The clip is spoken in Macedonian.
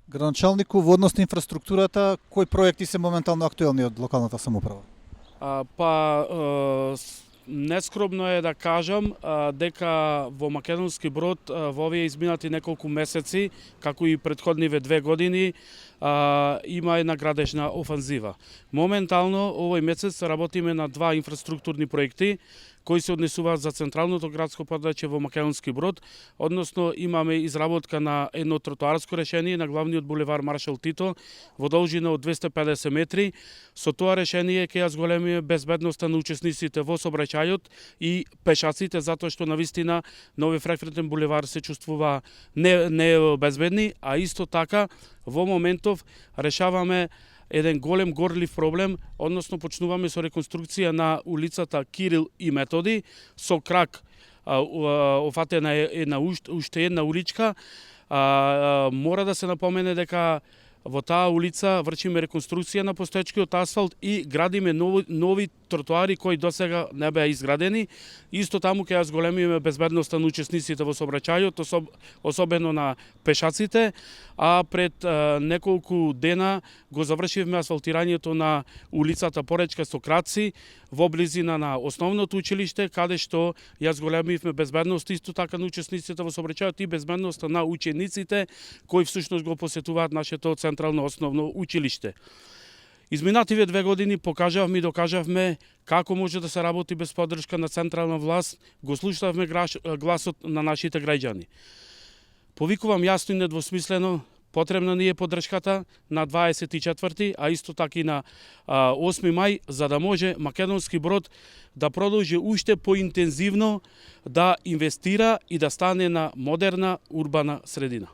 Градоначалнику, во однос на инфраструктурата, кои проекти се моментално актуелни од локалната самоуправа? Нескромно е да кажам дека во Македонски Брод во овие изминати неколку месеци, како и претходниве 2 години, има една градежна офанзива. Моментално овој месец работиме на 2 инфраструктурни проекти кои се однесуваат за централното градско подрачје во Македонски Брод, односно имаме изработка на едно тротоарско решение на главниот булевар Маршал Тито во должина од 250 метри. Со тоа решение ќе ја зголемиме безбедноста на учесниците во сообраќајот и пешаците, затоа што навистина на овој фреквентен булевар се чувствува безбедни, а исто така во моментов решаваме еден голем горлив проблем, односно почнуваме со реконструкција на улицата Кирил и Методи, со крак офатена е уште една уличка. Мора да се напомене дека во таа улица вршиме реконструкција на постоечкиот асфалт и градиме нови тротоари кои досега не беа изградени. Исто таму ќе ја зголемиме безбедноста на учесниците во сообраќајот, особено на пешаците, а пред неколку дена го завршивме асфалтирањето на улицата Поречка со краци во близина на основното училиште, каде што ја зголемивме безбедност исто така на учесниците во сообраќајот и безбедноста на учениците кои всушност го посетуваат нашето централно основно училиште. Изминативе 2 години покажавме и докажавме како може да се работи без поддршка на централна власт, го слушавме гласот на нашите граѓани. Повикувам јасно и недвосмислено, потребна ни е поддршката на 24, а исто така и на 8 мај, за да може Македонски Брод да продолжи уште поинтензивно да инвестира и да стане на модерна урбана средина.